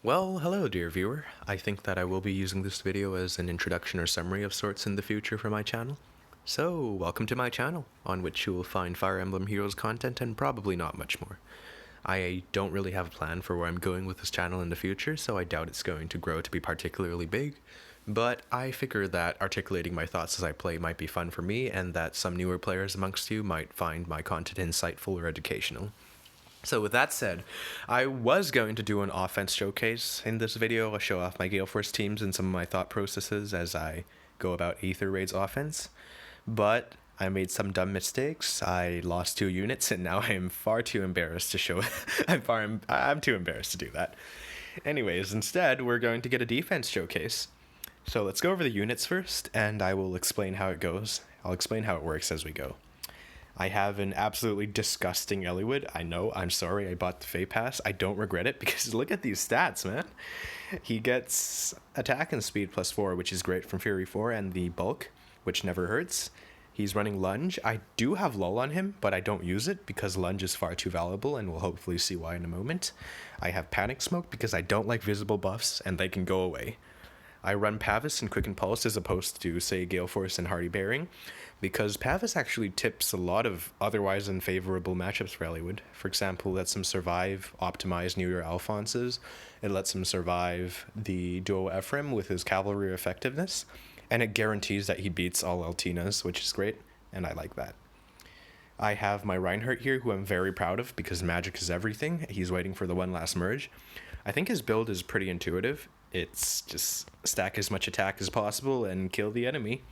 Well, hello dear viewer. I think that I will be using this video as an introduction or summary of sorts in the future for my channel. So, welcome to my channel, on which you will find Fire Emblem Heroes content and probably not much more. I don't really have a plan for where I'm going with this channel in the future, so I doubt it's going to grow to be particularly big, but I figure that articulating my thoughts as I play might be fun for me, and that some newer players amongst you might find my content insightful or educational. So with that said, I was going to do an offense showcase in this video. I'll show off my Gale Force teams and some of my thought processes as I go about Aether Raids offense. But I made some dumb mistakes. I lost 2 units and now I am far too embarrassed to show I'm too embarrassed to do that. Anyways, instead we're going to get a defense showcase. So let's go over the units first and I will explain how it goes. I'll explain how it works as we go. I have an absolutely disgusting Eliwood. I know, I'm sorry, I bought the Fey Pass. I don't regret it because look at these stats, man. He gets attack and speed +4, which is great from Fury 4, and the bulk, which never hurts. He's running Lunge. I do have Lull on him, but I don't use it because Lunge is far too valuable, and we'll hopefully see why in a moment. I have Panic Smoke because I don't like visible buffs, and they can go away. I run Pavis and Quicken Pulse as opposed to, say, Gale Force and Hardy Bearing, because Pavis actually tips a lot of otherwise unfavorable matchups for Eliwood. For example, lets him survive optimized New Year Alphonses, it lets him survive the Duo Ephraim with his cavalry effectiveness, and it guarantees that he beats all Altinas, which is great, and I like that. I have my Reinhardt here, who I'm very proud of because magic is everything. He's waiting for the one last merge. I think his build is pretty intuitive. It's just stack as much attack as possible and kill the enemy.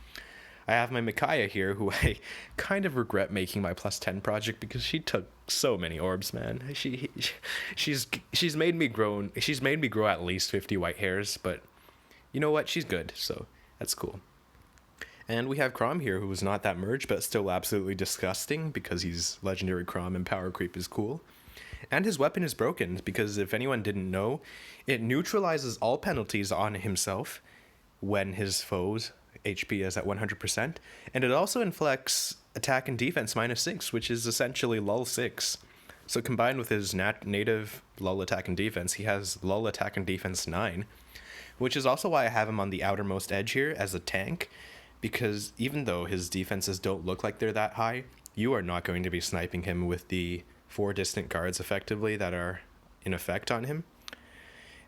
I have my Micaiah here, who I kind of regret making my +10 project because she took so many orbs, man. She's made me grow. She's made me grow at least 50 white hairs, but you know what? She's good, so that's cool. And we have Chrom here, who was not that merge, but still absolutely disgusting because he's legendary Chrom and power creep is cool. And his weapon is broken because if anyone didn't know, it neutralizes all penalties on himself when his foes HP is at 100%, and it also inflicts attack and defense -6, which is essentially lull 6. So combined with his native lull attack and defense, he has lull attack and defense 9, which is also why I have him on the outermost edge here as a tank, because even though his defenses don't look like they're that high, you are not going to be sniping him with the 4 distant guards effectively that are in effect on him.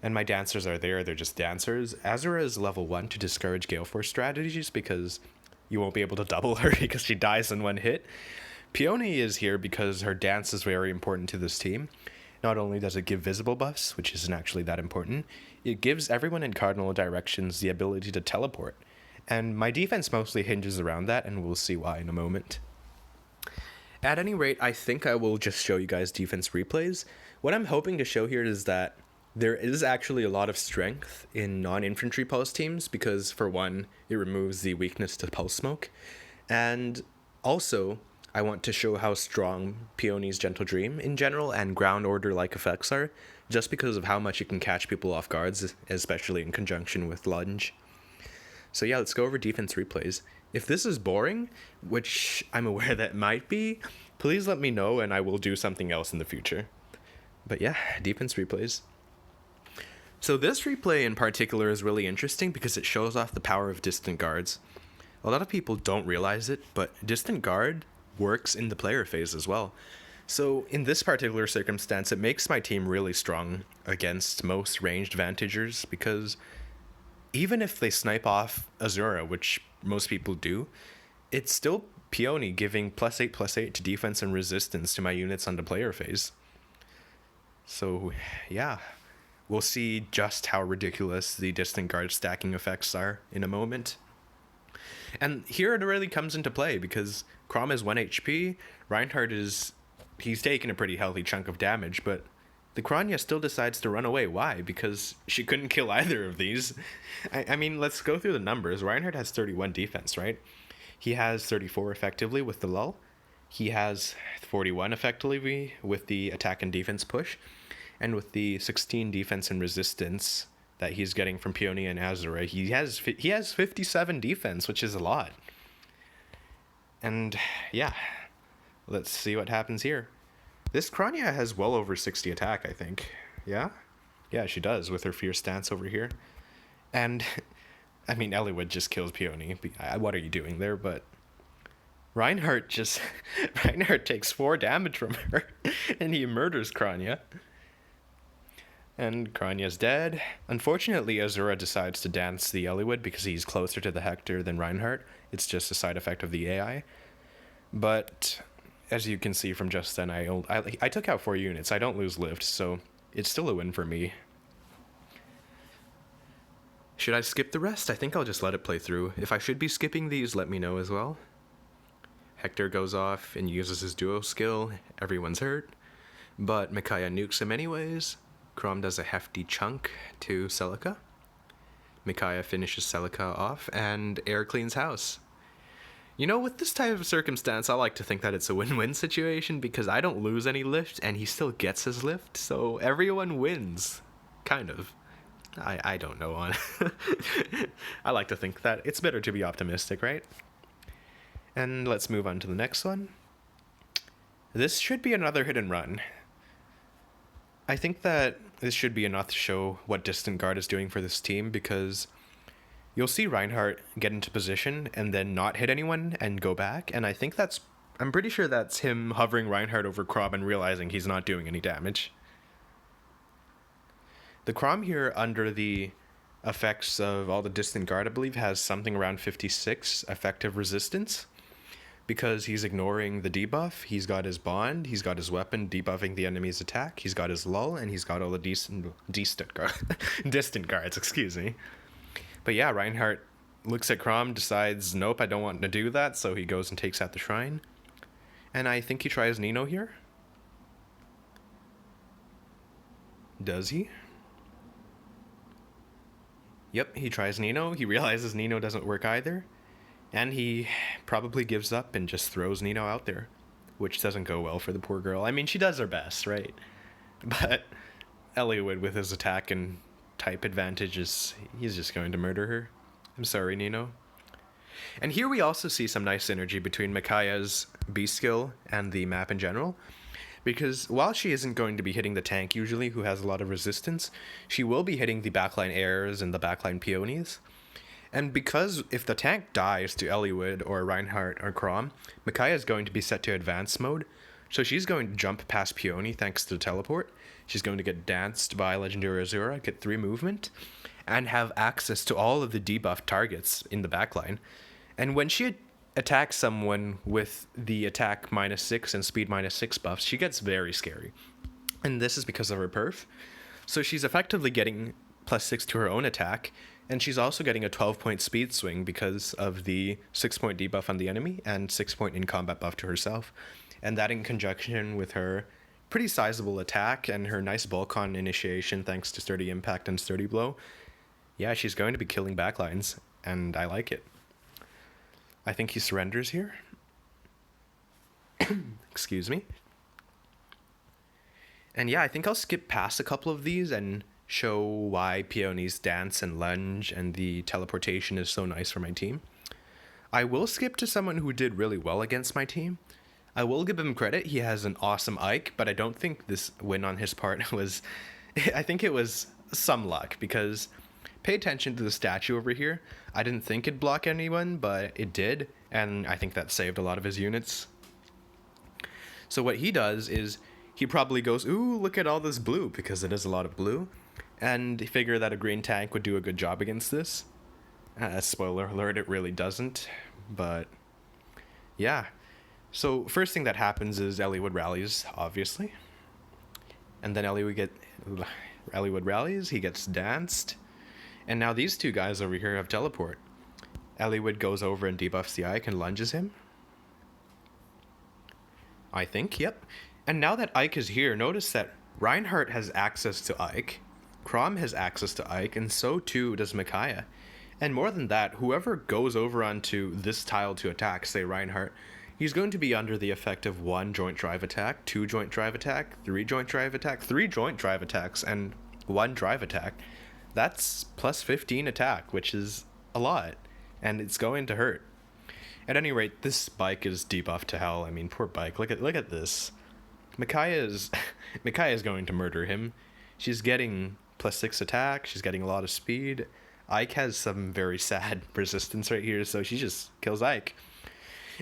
And my dancers are there, they're just dancers. Azura is level 1 to discourage Gale Force strategies because you won't be able to double her because she dies in one hit. Peony is here because her dance is very important to this team. Not only does it give visible buffs, which isn't actually that important, it gives everyone in cardinal directions the ability to teleport. And my defense mostly hinges around that, and we'll see why in a moment. At any rate, I think I will just show you guys defense replays. What I'm hoping to show here is that there is actually a lot of strength in non-infantry pulse teams because, for one, it removes the weakness to pulse smoke. And also, I want to show how strong Peony's Gentle Dream in general and ground order-like effects are, just because of how much it can catch people off guards, especially in conjunction with Lunge. So yeah, let's go over defense replays. If this is boring, which I'm aware that might be, please let me know and I will do something else in the future. But yeah, defense replays. So this replay in particular is really interesting because it shows off the power of distant guards. A lot of people don't realize it, but distant guard works in the player phase as well. So in this particular circumstance, it makes my team really strong against most ranged vantagers because even if they snipe off Azura, which most people do, it's still Peony giving +8/+8 to defense and resistance to my units on the player phase. So yeah, we'll see just how ridiculous the distant guard stacking effects are in a moment. And here it really comes into play because Chrom is 1 HP, Reinhardt he's taking a pretty healthy chunk of damage, but the Kranya still decides to run away. Why? Because she couldn't kill either of these. I mean, let's go through the numbers. Reinhardt has 31 defense, right? He has 34 effectively with the lull. He has 41 effectively with the attack and defense push. And with the 16 defense and resistance that he's getting from Peony and Azura, he has 57 defense, which is a lot. And yeah, let's see what happens here. This Kranya has well over 60 attack, I think. Yeah? Yeah, she does, with her fierce stance over here. And, I mean, Eliwood just kills Peony. What are you doing there? But Reinhardt just... Reinhardt takes 4 damage from her, and he murders Kranya. And Kranya's dead. Unfortunately, Azura decides to dance the Eliwood because he's closer to the Hector than Reinhardt. It's just a side effect of the AI. But as you can see from just then, I took out 4 units. I don't lose lift, so it's still a win for me. Should I skip the rest? I think I'll just let it play through. If I should be skipping these, let me know as well. Hector goes off and uses his duo skill. Everyone's hurt. But Micaiah nukes him anyways. Chrom does a hefty chunk to Celica. Micaiah finishes Celica off, and Air cleans house. You know, with this type of circumstance, I like to think that it's a win-win situation because I don't lose any lift, and he still gets his lift, so everyone wins. Kind of. I don't know. I like to think that it's better to be optimistic, right? And let's move on to the next one. This should be another hit and run. I think that this should be enough to show what Distant Guard is doing for this team, because you'll see Reinhardt get into position and then not hit anyone and go back, and I'm pretty sure that's him hovering Reinhardt over Chrom and realizing he's not doing any damage. The Chrom here, under the effects of all the Distant Guard, I believe, has something around 56 effective resistance, because he's ignoring the debuff. He's got his bond, he's got his weapon debuffing the enemy's attack, he's got his lull, and he's got all the distant guards, excuse me. But yeah, Reinhardt looks at Chrom, decides, nope, I don't want to do that, so he goes and takes out the shrine. And I think he tries Nino here. Does he? Yep, he tries Nino. He realizes Nino doesn't work either. And he probably gives up and just throws Nino out there, which doesn't go well for the poor girl. I mean, she does her best, right? But Eliwood, with his attack and type advantages, he's just going to murder her. I'm sorry, Nino. And here we also see some nice synergy between Micaiah's B skill and the map in general, because while she isn't going to be hitting the tank usually, who has a lot of resistance, she will be hitting the backline airs and the backline peonies. And because if the tank dies to Eliwood or Reinhardt or Chrom, Micaiah is going to be set to advanced mode, so she's going to jump past Peony thanks to the teleport. She's going to get danced by Legendary Azura, get 3 movement, and have access to all of the debuffed targets in the backline. And when she attacks someone with the attack -6 and speed -6 buffs, she gets very scary. And this is because of her perf. So she's effectively getting +6 to her own attack, and she's also getting a 12-point speed swing because of the 6-point debuff on the enemy and 6-point in-combat buff to herself. And that in conjunction with her pretty sizable attack and her nice bulk on initiation thanks to Sturdy Impact and Sturdy Blow, yeah, she's going to be killing backlines, and I like it. I think he surrenders here. Excuse me. And yeah, I think I'll skip past a couple of these and show why Peony's dance and lunge and the teleportation is so nice for my team. I will skip to someone who did really well against my team. I will give him credit, he has an awesome Ike, but I don't think this win on his part was... I think it was some luck, because pay attention to the statue over here. I didn't think it'd block anyone, but it did, and I think that saved a lot of his units. So what he does is he probably goes, ooh, look at all this blue, because it is a lot of blue, and figure that a green tank would do a good job against this. Spoiler alert, it really doesn't, but yeah. So first thing that happens is Eliwood rallies, obviously. And then Eliwood rallies, he gets danced, and now these two guys over here have teleport. Eliwood goes over and debuffs the Ike and lunges him. I think, yep. And now that Ike is here, notice that Reinhardt has access to Ike, Chrom has access to Ike, and so too does Micaiah. And more than that, whoever goes over onto this tile to attack, say Reinhardt, he's going to be under the effect of 1 joint drive attack, 2 joint drive attack, 3 joint drive attack, 3 joint drive attacks, and 1 drive attack. That's plus 15 attack, which is a lot, and it's going to hurt. At any rate, this bike is debuffed to hell. I mean, poor bike. Look at this. Micaiah is going to murder him. She's getting +6 attack. She's getting a lot of speed. Ike has some very sad resistance right here, so she just kills Ike.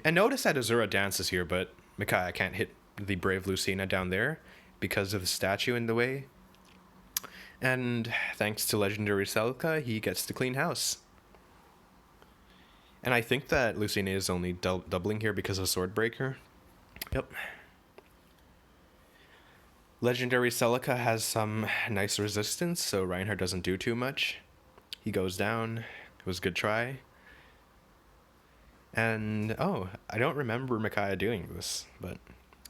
And notice that Azura dances here, but Micaiah can't hit the brave Lucina down there because of the statue in the way. And thanks to legendary Celica, he gets to clean house. And I think that Lucina is only doubling here because of Swordbreaker. Yep. Legendary Celica has some nice resistance, so Reinhardt doesn't do too much. He goes down. It was a good try. And, oh, I don't remember Micaiah doing this, but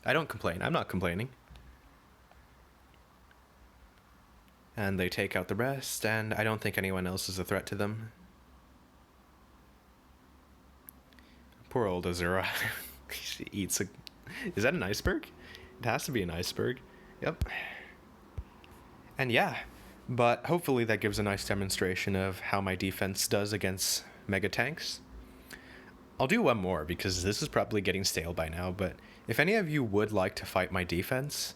I don't complain. I'm not complaining. And they take out the rest, and I don't think anyone else is a threat to them. Poor old Azura. She eats a... Is that an iceberg? It has to be an iceberg. Yep. And yeah, but hopefully that gives a nice demonstration of how my defense does against mega tanks. I'll do one more because this is probably getting stale by now, but if any of you would like to fight my defense,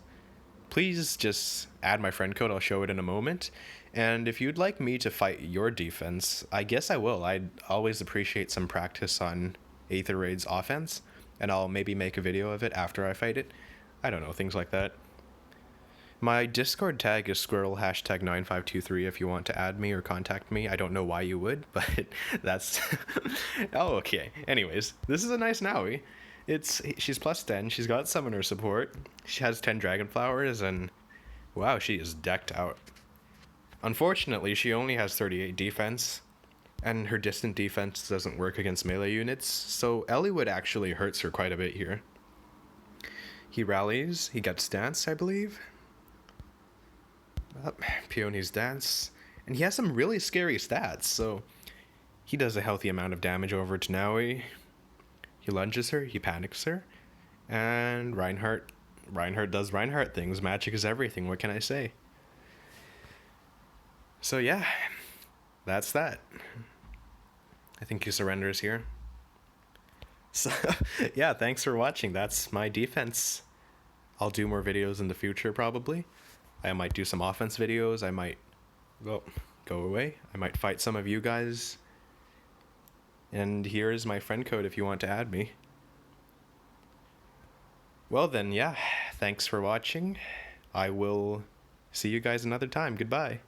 please just add my friend code. I'll show it in a moment. And if you'd like me to fight your defense, I guess I will. I'd always appreciate some practice on Aether Raids offense, and I'll maybe make a video of it after I fight it. I don't know, things like that. My Discord tag is squirrel #9523 if you want to add me or contact me. I don't know why you would, but that's... Oh, okay. Anyways, this is a nice Naui. She's +10. She's got summoner support. She has 10 dragon flowers, and wow, she is decked out. Unfortunately, she only has 38 defense, and her distant defense doesn't work against melee units, so Eliwood actually hurts her quite a bit here. He rallies. He gets dance, I believe. Peony's dance, and he has some really scary stats, so he does a healthy amount of damage over to Naui. He lunges her, he panics her, and Reinhardt does Reinhardt things. Magic is everything, what can I say? So yeah, that's that. I think he surrenders here. So yeah, thanks for watching. That's my defense. I'll do more videos in the future probably. I might do some offense videos. I might go away. I might fight some of you guys. And here is my friend code if you want to add me. Well then, yeah, thanks for watching. I will see you guys another time. Goodbye.